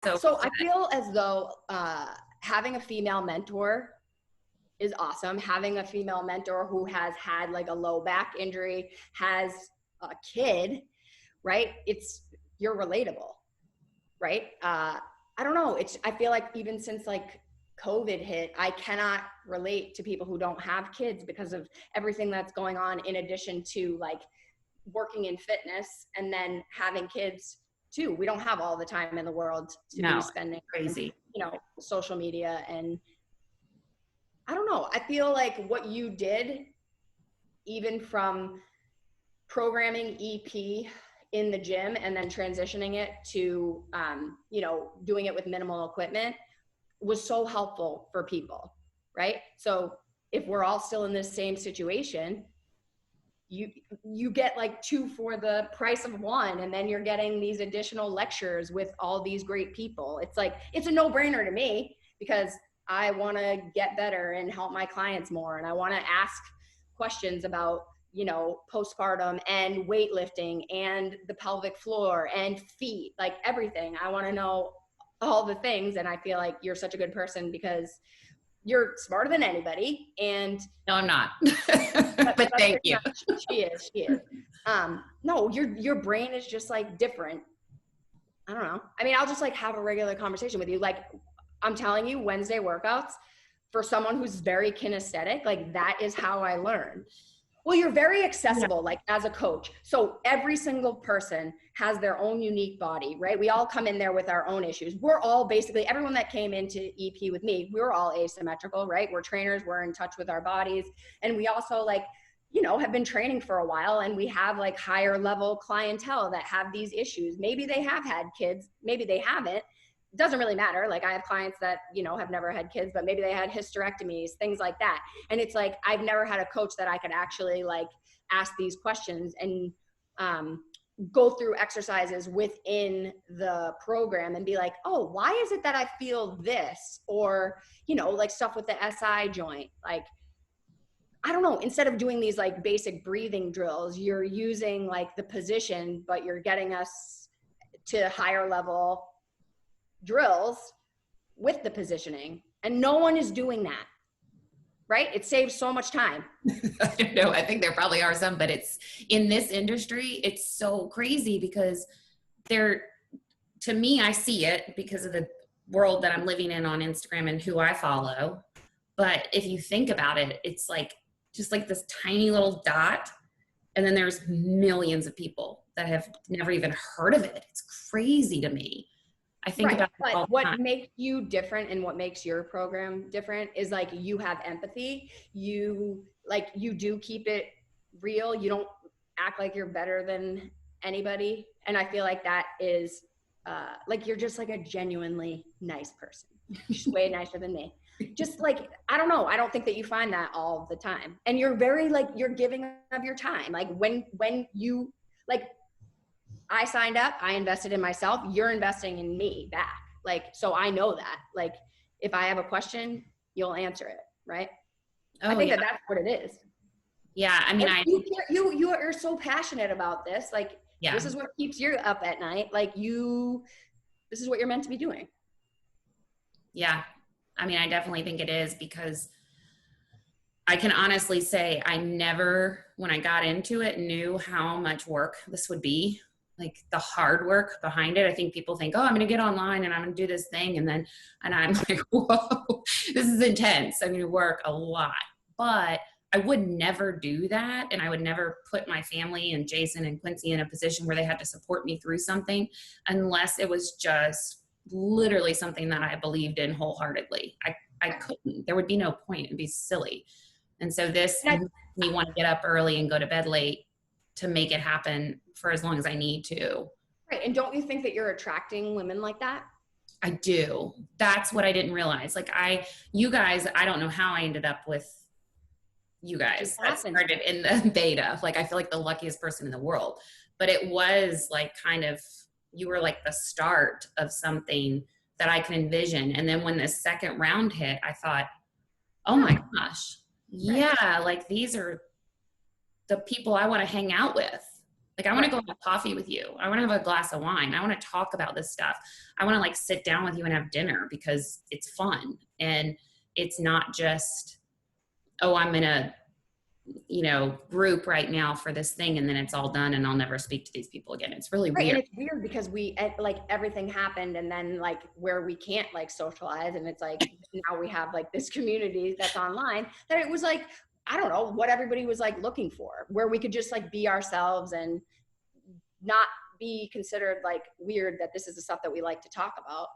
So I feel as though having a female mentor is awesome. Having a female mentor who has had like a low back injury, has a kid, right? You're relatable, right? I don't know. I feel like even since like COVID hit, I cannot relate to people who don't have kids because of everything that's going on, in addition to like working in fitness and then having kids too. We don't have all the time in the world to be spending crazy, social media. And I don't know. I feel like what you did, even from programming EP in the gym and then transitioning it to, doing it with minimal equipment, was so helpful for people, right? So if we're all still in this same situation, you get like 2 for the price of 1, and then you're getting these additional lectures with all these great people. It's like, it's a no-brainer to me, because I want to get better and help my clients more, and I want to ask questions about postpartum and weightlifting and the pelvic floor and feet, like everything. I want to know all the things, and I feel like you're such a good person because you're smarter than anybody. And no, I'm not. But thank you. She is. No, your brain is just like different. I don't know. I mean, I'll just like have a regular conversation with you. Like, I'm telling you, Wednesday workouts, for someone who's very kinesthetic, like that is how I learn. Well, you're very accessible, like as a coach. So every single person has their own unique body, right? We all come in there with our own issues. We're all basically, everyone that came into EP with me, we're all asymmetrical, right? We're trainers, we're in touch with our bodies. And we also have been training for a while, and we have like higher level clientele that have these issues. Maybe they have had kids, maybe they haven't. It doesn't really matter. Like, I have clients that, have never had kids, but maybe they had hysterectomies, things like that. And it's like, I've never had a coach that I could actually like ask these questions and go through exercises within the program and be like, oh, why is it that I feel this? Or, like stuff with the SI joint. Like, I don't know, instead of doing these like basic breathing drills, you're using like the position, but you're getting us to higher level drills with the positioning, and no one is doing that, right? It saves so much time. I don't know. I think there probably are some, but it's in this industry, it's so crazy because to me, I see it because of the world that I'm living in on Instagram and who I follow. But if you think about it, it's like just like this tiny little dot, and then there's millions of people that have never even heard of it. It's crazy to me. I think about it all the what time. makes you different and what makes your program different is like, you have empathy. You do keep it real. You don't act like you're better than anybody. And I feel like that is like, you're just like a genuinely nice person. Just way nicer than me. Just like, I don't know. I don't think that you find that all the time. And you're very like, you're giving of your time. Like when you like, I signed up, I invested in myself, you're investing in me back. Like, so I know that, like, if I have a question, you'll answer it, right? I think that that's what it is. Yeah. I mean, you are so passionate about this. Like, this is what keeps you up at night. Like this is what you're meant to be doing. Yeah. I mean, I definitely think it is, because I can honestly say I never, when I got into it, knew how much work this would be. Like the hard work behind it. I think people think, oh, I'm going to get online and I'm going to do this thing. And I'm like, whoa, this is intense. I'm going to work a lot, but I would never do that. And I would never put my family and Jason and Quincy in a position where they had to support me through something unless it was just literally something that I believed in wholeheartedly. I couldn't, there would be no point. It'd be silly. And so this makes me want to get up early and go to bed late to make it happen for as long as I need to. Right. And don't you think that you're attracting women like that? I do. That's what I didn't realize. Like you guys, I don't know how I ended up with you guys. That started in the beta. Like, I feel like the luckiest person in the world, but it was like kind of, you were like the start of something that I can envision. And then when the second round hit, I thought, oh my gosh, yeah, like these are the people I want to hang out with. Like, I want to go have coffee with you. I want to have a glass of wine. I want to talk about this stuff. I want to like sit down with you and have dinner because it's fun. And it's not just, oh, I'm in a, group right now for this thing. And then it's all done and I'll never speak to these people again. It's really Right. weird. And it's weird because like everything happened and then like where we can't like socialize. And it's like, now we have like this community that's online that it was like, I don't know what everybody was like looking for, where we could just like be ourselves and not be considered like weird that this is the stuff that we like to talk about.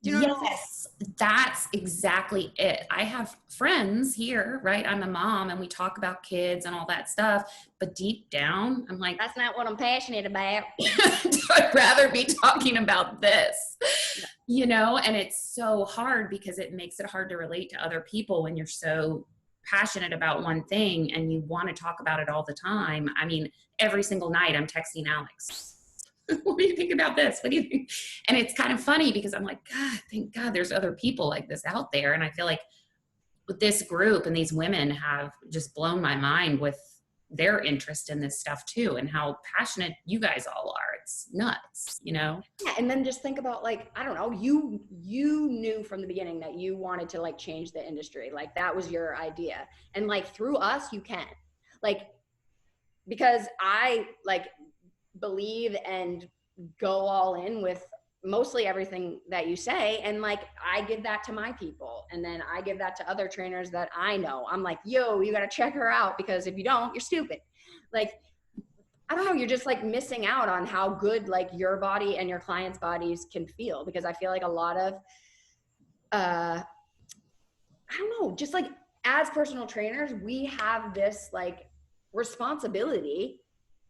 Do you know what I'm saying? Yes, that's exactly it. I have friends here, right? I'm a mom and we talk about kids and all that stuff. But deep down, I'm like, That's not what I'm passionate about. I'd rather be talking about this, and it's so hard because it makes it hard to relate to other people when you're so passionate about one thing and you want to talk about it all the time. I mean, every single night I'm texting Alex. What do you think about this? What do you think? And it's kind of funny because I'm like, God, thank God there's other people like this out there. And I feel like with this group and these women have just blown my mind with their interest in this stuff too, and how passionate you guys all are. It's nuts, Yeah, and then just think about like, I don't know, you knew from the beginning that you wanted to like change the industry. Like that was your idea. And like through us, you can. Like, because I like believe and go all in with mostly everything that you say. And like, I give that to my people. And then I give that to other trainers that I know. I'm like, yo, you got to check her out because if you don't, you're stupid. Like, I don't know, you're just like missing out on how good like your body and your clients' bodies can feel. Because I feel like a lot of, I don't know, just like as personal trainers, we have this like responsibility,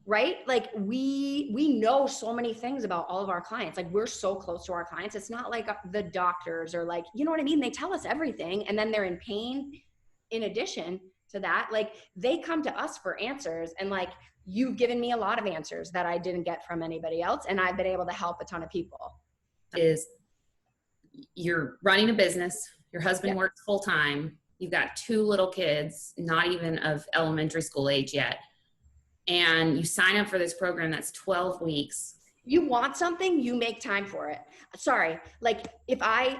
right? Like we know so many things about all of our clients. Like we're so close to our clients. It's not like the doctors or like, you know what I mean? They tell us everything and then they're in pain in addition to that. Like they come to us for answers, and like you've given me a lot of answers that I didn't get from anybody else, and I've been able to help a ton of people. is you're running a business, your husband works full time, you've got 2 little kids, not even of elementary school age yet, and you sign up for this program that's 12 weeks. You want something, you make time for it. Sorry, like if I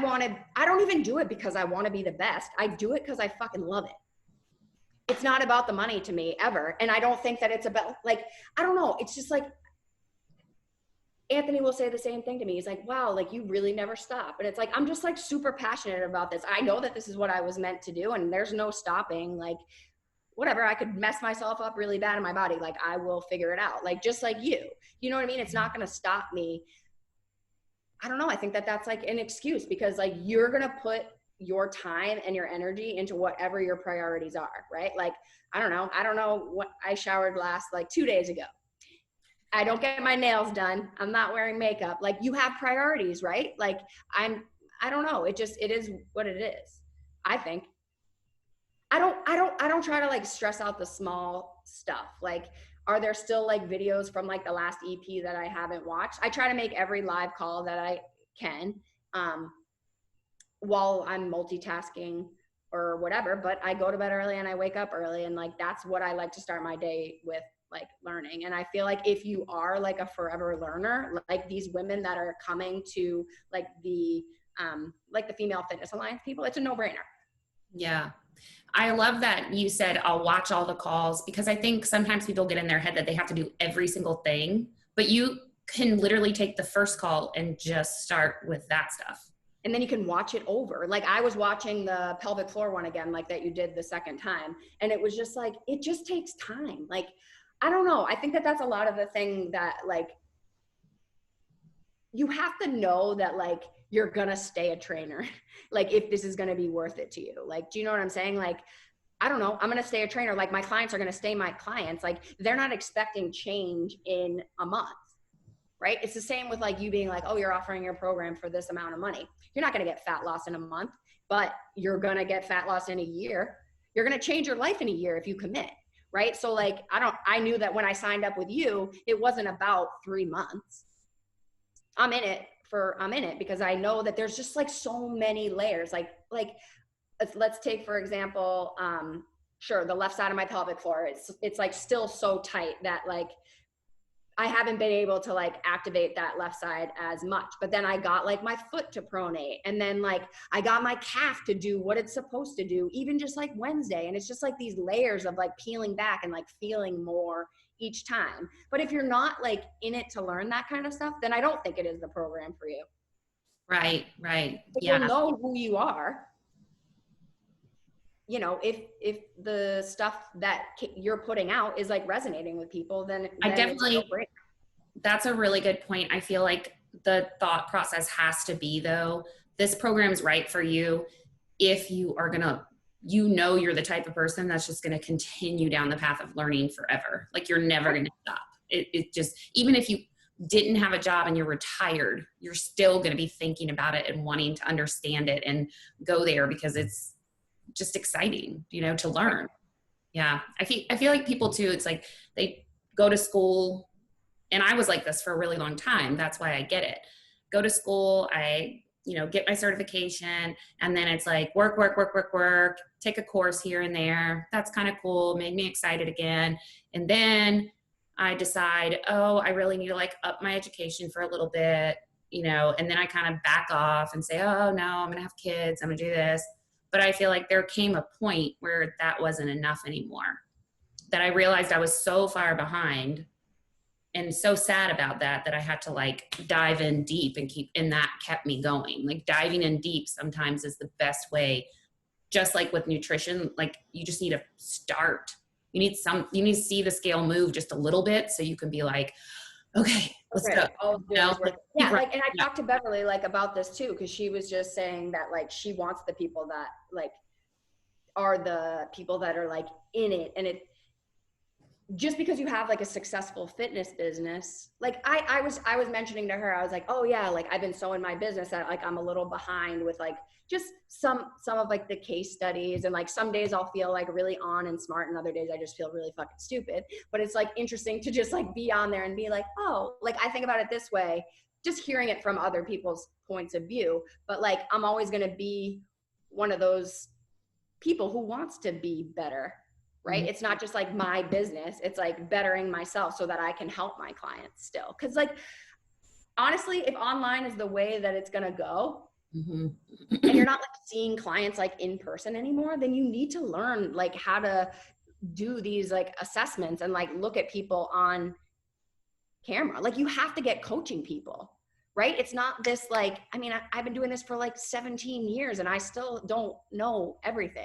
want to, I don't even do it because I want to be the best. I do it because I fucking love it. It's not about the money to me ever. And I don't think that it's about like, I don't know. It's just like, Anthony will say the same thing to me. He's like, wow, like you really never stop. And it's like, I'm just like super passionate about this. I know that this is what I was meant to do and there's no stopping. Like whatever, I could mess myself up really bad in my body. Like I will figure it out. Like, just like you know what I mean? It's not going to stop me. I don't know. I think that that's like an excuse because like you're going to put your time and your energy into whatever your priorities are, right? Like, I don't know what I showered last like 2 days ago. I don't get my nails done. I'm not wearing makeup. Like you have priorities, right? Like I don't know. It is what it is. I think. I don't try to like stress out the small stuff. Like, are there still like videos from like the last EP that I haven't watched? I try to make every live call that I can while I'm multitasking or whatever, but I go to bed early and I wake up early, and like that's what I like to start my day with, like learning. And I feel like if you are like a forever learner, like these women that are coming to like the Female Fitness Alliance people, it's a no-brainer. Yeah. I love that you said, I'll watch all the calls, because I think sometimes people get in their head that they have to do every single thing, but you can literally take the first call and just start with that stuff. And then you can watch it over. Like I was watching the pelvic floor one again, like that you did the second time. And it was just like, it just takes time. Like, I don't know. I think that that's a lot of the thing that like, you have to know that like, you're going to stay a trainer. Like if this is going to be worth it to you. Like, do you know what I'm saying? Like, I don't know. I'm going to stay a trainer. Like my clients are going to stay my clients. Like they're not expecting change in a month, right? It's the same with like you being like, oh, you're offering your program for this amount of money. You're not going to get fat loss in a month, but you're going to get fat loss in a year. You're going to change your life in a year if you commit, right? So like, I knew that when I signed up with you, it wasn't about 3 months. I'm in it because I know that there's just like so many layers. Like let's take, for example, sure, the left side of my pelvic floor, it's like still so tight that like I haven't been able to like activate that left side as much. But then I got like my foot to pronate, and then like I got my calf to do what it's supposed to do, even just like Wednesday. And it's just like these layers of like peeling back and like feeling more each time. But if you're not like in it to learn that kind of stuff, then I don't think it is the program for you. Right, right. But Yeah. you'll know who you are, you know, if the stuff that you're putting out is like resonating with people, then I it's definitely, great. that's a really good point. I feel like the thought process has to be, though, this program is right for you if you are going to, you know, you're the type of person that's just going to continue down the path of learning forever. Like you're never going to stop. It just, even if you didn't have a job and you're retired, you're still going to be thinking about it and wanting to understand it and go there because it's just exciting, you know, to learn. Yeah. I feel like people too, it's like they go to school, and I was like this for a really long time. That's why I get it. Go to school, I, you know, get my certification, and then it's like work, work, work, work, work, take a course here and there. That's kind of cool, made me excited again. And then I decide, oh, I really need to like up my education for a little bit, you know, and then I kind of back off and say, oh no, I'm going to have kids, I'm going to do this. But I feel like there came a point where that wasn't enough anymore, that I realized I was so far behind and so sad about that, that I had to like dive in deep and and that kept me going. Like diving in deep sometimes is the best way. Just like with nutrition, like you just need to start. You need to see the scale move just a little bit so you can be like, okay, let's go. Yeah, like, and I talked to Beverly like about this too, because she was just saying that like she wants the people that like are the people that are like in it, and it just because you have like a successful fitness business, like I was mentioning to her, I was like, oh yeah, like I've been so in my business that like I'm a little behind with like just some of like the case studies, and like some days I'll feel like really on and smart, and other days I just feel really fucking stupid. But it's like interesting to just like be on there and be like, oh, like I think about it this way, just hearing it from other people's points of view. But like I'm always going to be one of those people who wants to be better, right? Mm-hmm. It's not just like my business, it's like bettering myself so that I can help my clients still. Because like honestly, if online is the way that it's gonna go, mm-hmm. and you're not like seeing clients like in person anymore, then you need to learn like how to do these like assessments and like look at people on camera. Like you have to get coaching people, right? It's not this like, I mean, I've been doing this for like 17 years and I still don't know everything.